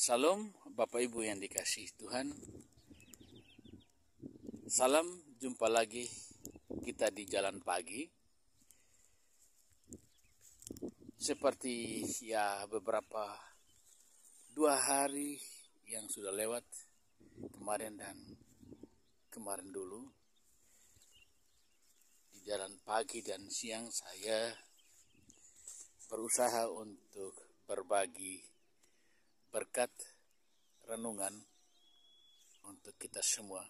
Salam Bapak Ibu yang dikasihi Tuhan. Salam, jumpa lagi kita di Jalan Pagi. Seperti beberapa 2 hari yang sudah lewat, kemarin dan kemarin dulu, di Jalan Pagi dan siang saya berusaha untuk berbagi berkat renungan untuk kita semua.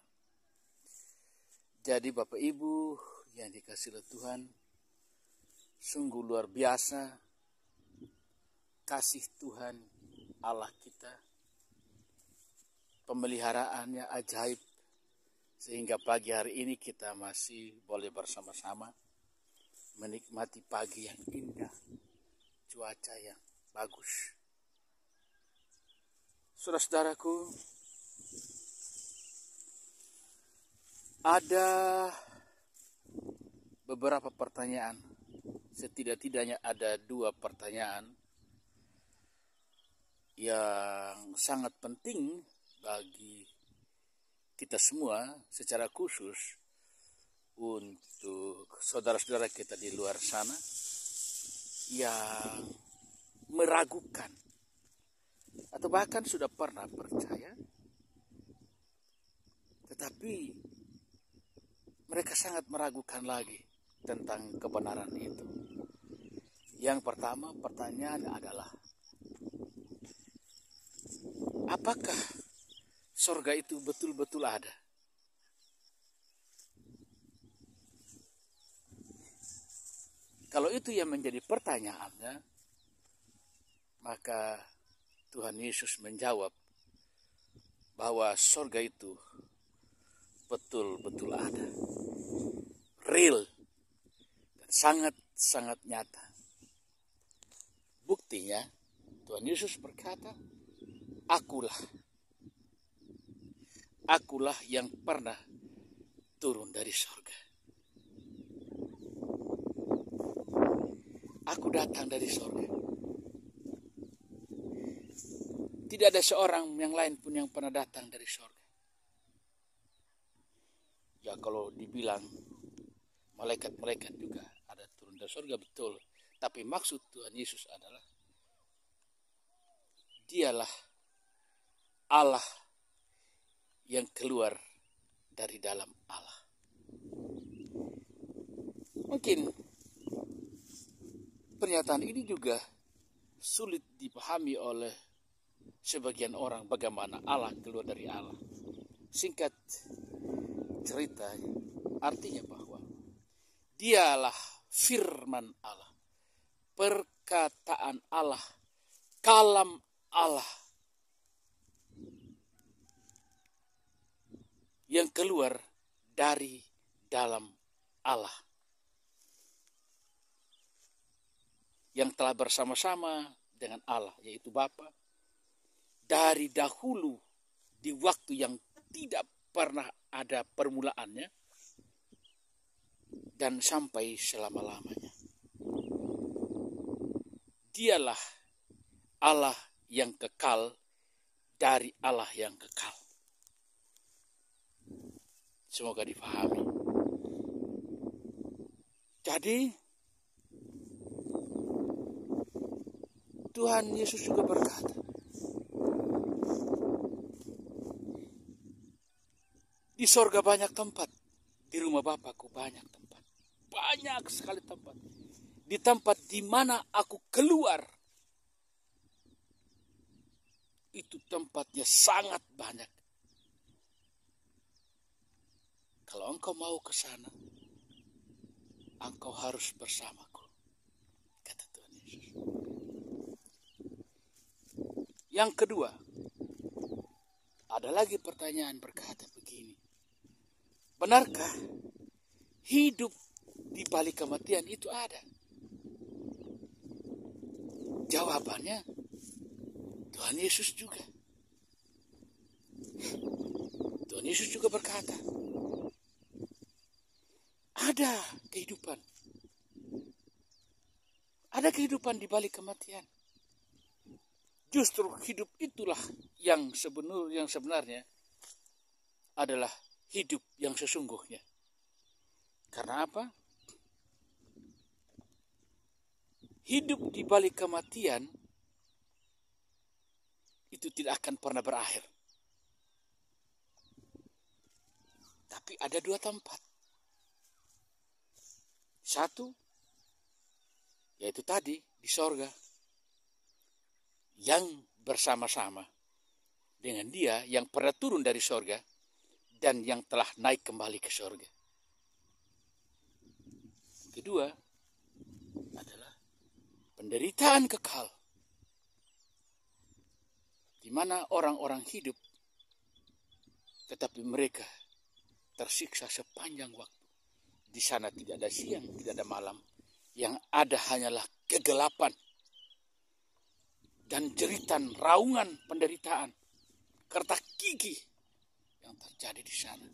Jadi Bapak Ibu yang dikasihi oleh Tuhan, sungguh luar biasa kasih Tuhan Allah kita, pemeliharaannya ajaib, sehingga pagi hari ini kita masih boleh bersama-sama menikmati pagi yang indah, cuaca yang bagus. Saudara-saudaraku, ada beberapa pertanyaan, setidak-tidaknya ada 2 pertanyaan yang sangat penting bagi kita semua, secara khusus untuk saudara-saudara kita di luar sana yang meragukan atau bahkan sudah pernah percaya, tetapi mereka sangat meragukan lagi tentang kebenaran itu. Yang pertama, pertanyaan adalah, apakah surga itu betul-betul ada? Kalau itu yang menjadi pertanyaannya, maka Tuhan Yesus menjawab bahwa surga itu betul-betul ada, real, dan sangat-sangat nyata. Buktinya, Tuhan Yesus berkata, Akulah yang pernah turun dari surga. Aku datang dari surga. Tidak ada seorang yang lain pun yang pernah datang dari surga. Ya, kalau dibilang malaikat-malaikat juga ada turun dari surga, betul. Tapi maksud Tuhan Yesus adalah Dialah Allah yang keluar dari dalam Allah. Mungkin pernyataan ini juga sulit dipahami oleh sebagian orang, bagaimana Allah keluar dari Allah. Singkat cerita, artinya bahwa Dialah firman Allah, perkataan Allah, kalam Allah yang keluar dari dalam Allah, yang telah bersama-sama dengan Allah, yaitu Bapa, dari dahulu, di waktu yang tidak pernah ada permulaannya, dan sampai selama-lamanya. Dialah Allah yang kekal dari Allah yang kekal. Semoga dipahami. Jadi, Tuhan Yesus juga berkata, di sorga banyak tempat, di rumah Bapakku banyak tempat. Banyak sekali tempat. Di tempat di mana aku keluar, itu tempatnya sangat banyak. Kalau engkau mau ke sana, engkau harus bersamaku, kata Tuhan Yesus. Yang kedua, ada lagi pertanyaan berkata begini, benarkah hidup di balik kematian itu ada? Jawabannya, Tuhan Yesus juga. Tuhan Yesus juga berkata, ada kehidupan. Ada kehidupan di balik kematian. justru hidup itulah yang sebenarnya adalah hidup yang sesungguhnya. Karena apa? Hidup di balik kematian itu tidak akan pernah berakhir. Tapi ada dua tempat. Satu, yaitu tadi di sorga. Yang bersama-sama dengan dia yang pernah turun dari sorga dan yang telah naik kembali ke sorga. Kedua adalah penderitaan kekal, di mana orang-orang hidup tetapi mereka tersiksa sepanjang waktu. Di sana tidak ada siang, tidak ada malam. Yang ada hanyalah kegelapan dan jeritan, raungan penderitaan, kerta gigi yang terjadi di sana.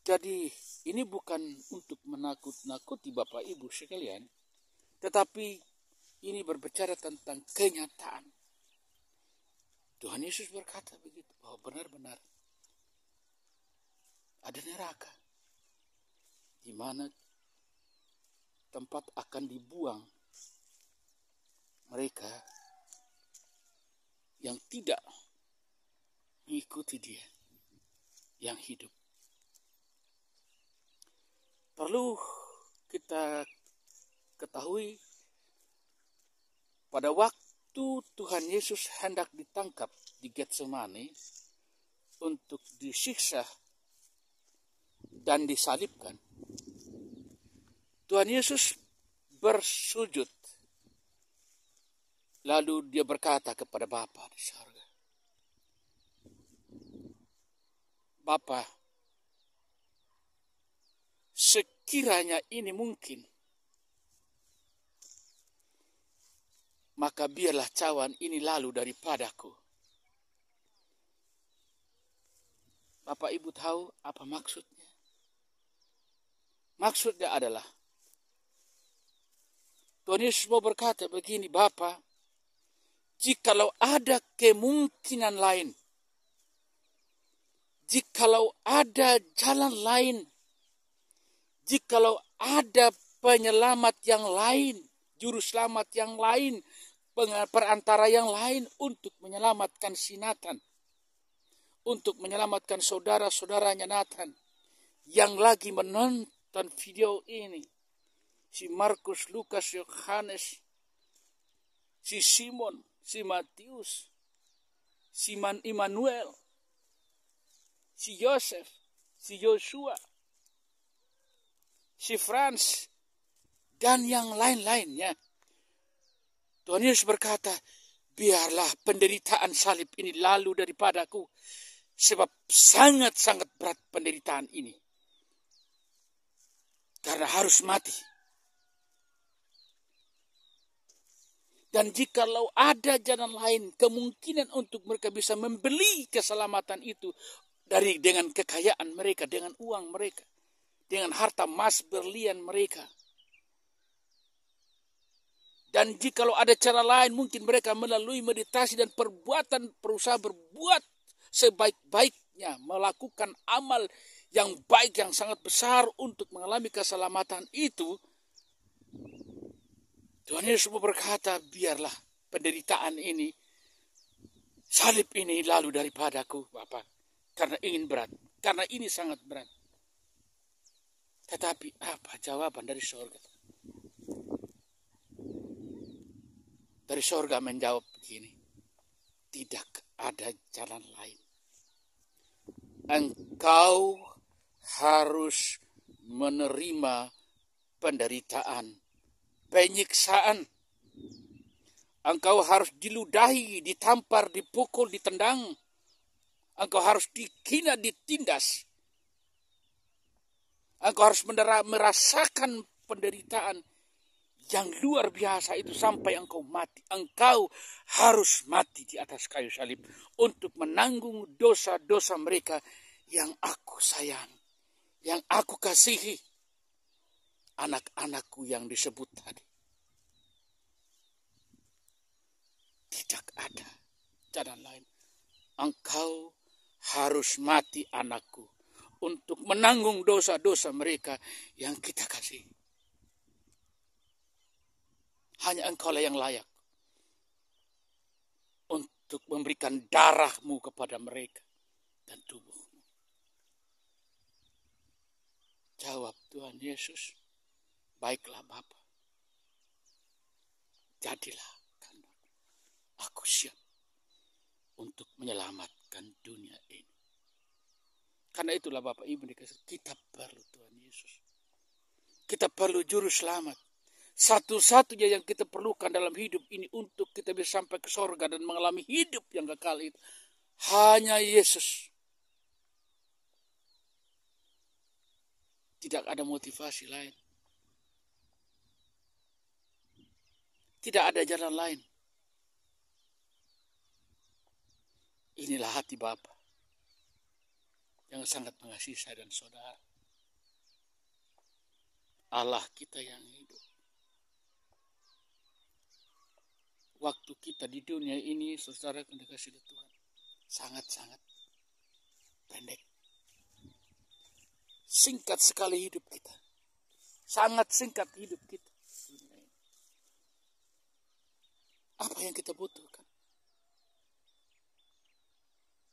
Jadi ini bukan untuk menakut-nakuti Bapak Ibu sekalian, tetapi ini berbicara tentang kenyataan. Tuhan Yesus berkata begitu, bahwa benar-benar ada neraka, di mana tempat akan dibuang mereka yang tidak mengikuti dia, yang hidup. Perlu kita ketahui, pada waktu Tuhan Yesus hendak ditangkap di Getsemani untuk disiksa dan disalibkan, Tuhan Yesus bersujud. Lalu dia berkata kepada Bapa di surga, Bapa, sekiranya ini mungkin, maka biarlah cawan ini lalu daripadaku. Bapak Ibu tahu apa maksudnya? Maksudnya adalah Tuhan Yesus mau berkata begini, Bapa, jikalau ada kemungkinan lain, jikalau ada jalan lain, jikalau ada penyelamat yang lain, juru selamat yang lain, perantara yang lain untuk menyelamatkan si Nathan, untuk menyelamatkan saudara-saudaranya Nathan yang lagi menonton video ini, si Markus, Lukas, Yohanes, si Simon, si Matius, si Immanuel, si Yosef, si Joshua, si Frans, dan yang lain-lainnya. Tuhan Yesus berkata, biarlah penderitaan salib ini lalu daripadaku, sebab sangat-sangat berat penderitaan ini. Karena harus mati. Dan jikalau ada jalan lain, kemungkinan untuk mereka bisa membeli keselamatan itu dengan kekayaan mereka, dengan uang mereka, dengan harta emas berlian mereka. Dan jikalau ada cara lain, mungkin mereka melalui meditasi dan berusaha berbuat sebaik-baiknya, melakukan amal yang baik, yang sangat besar untuk mengalami keselamatan itu. Tuhan Yesus berkata, biarlah penderitaan ini, salib ini lalu daripadaku, Bapak. Karena ingin berat, karena ini sangat berat. Tetapi apa jawaban dari surga? Dari surga menjawab begini, tidak ada jalan lain. Engkau harus menerima penderitaan, penyiksaan. Engkau harus diludahi, ditampar, dipukul, ditendang. Engkau harus dihina, ditindas. Engkau harus merasakan penderitaan yang luar biasa itu sampai engkau mati. Engkau harus mati di atas kayu salib untuk menanggung dosa-dosa mereka yang aku sayang, yang aku kasihi. Anak-anakku yang disebut tadi. engkau harus mati anakku, untuk menanggung dosa-dosa mereka yang kita kasih. Hanya engkaulah yang layak untuk memberikan darahmu kepada mereka dan tubuhmu. Jawab Tuhan Yesus, baiklah Bapa, jadilah kehendak. Aku siap untuk menyelamatkan dunia ini. Karena itulah Bapak Ibu dikasih, kita perlu Tuhan Yesus. Kita perlu juru selamat. Satu-satunya yang kita perlukan dalam hidup ini untuk kita bisa sampai ke sorga dan mengalami hidup yang kekal itu hanya Yesus. Tidak ada motivasi lain. Tidak ada jalan lain. Inilah hati Bapa yang sangat mengasihi saya dan saudara. Allah kita yang hidup. Waktu kita di dunia ini, saudara yang dikasihi Tuhan, sangat-sangat pendek. Singkat sekali hidup kita. Sangat singkat hidup kita. Apa yang kita butuhkan?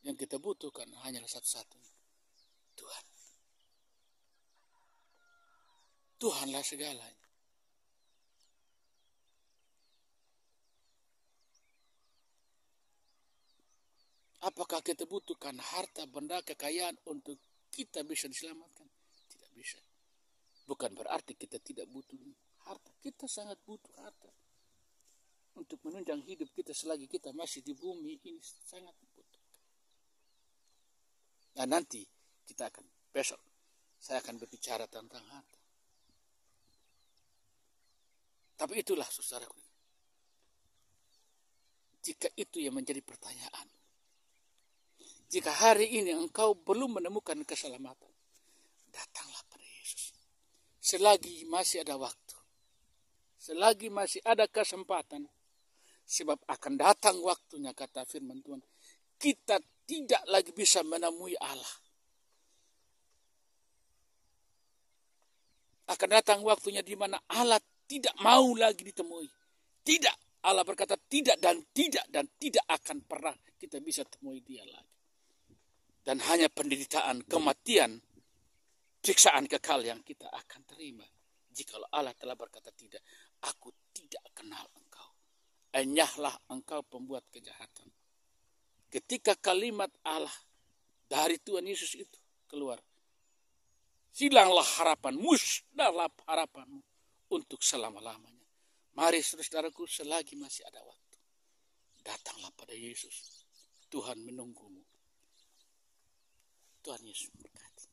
Yang kita butuhkan hanyalah satu-satunya. Tuhan. Tuhanlah segalanya. Apakah kita butuhkan harta, benda, kekayaan untuk kita bisa diselamatkan? Tidak bisa. Bukan berarti kita tidak butuh harta. Kita sangat butuh harta. Untuk menunjang hidup kita selagi kita masih di bumi ini sangat butuh. Nah nanti kita akan, besok saya akan berbicara tentang harta. Tapi itulah saudaraku. Jika itu yang menjadi pertanyaan. Jika hari ini engkau belum menemukan keselamatan, datanglah pada Yesus. Selagi masih ada waktu, selagi masih ada kesempatan, sebab akan datang waktunya, kata firman Tuhan, kita tidak lagi bisa menemui Allah. Akan datang waktunya di mana Allah tidak mau lagi ditemui. Tidak, Allah berkata tidak dan tidak akan pernah kita bisa temui dia lagi. Dan hanya penderitaan, kematian, siksaan kekal yang kita akan terima. Jikalau Allah telah berkata tidak, aku tidak kenal engkau. Enyahlah engkau pembuat kejahatan. Ketika kalimat Allah dari Tuhan Yesus itu keluar, hilanglah harapan, musnahlah harapanmu untuk selama-lamanya. Mari saudaraku, selagi masih ada waktu, datanglah pada Yesus. Tuhan menunggumu. Tuhan Yesus berkati.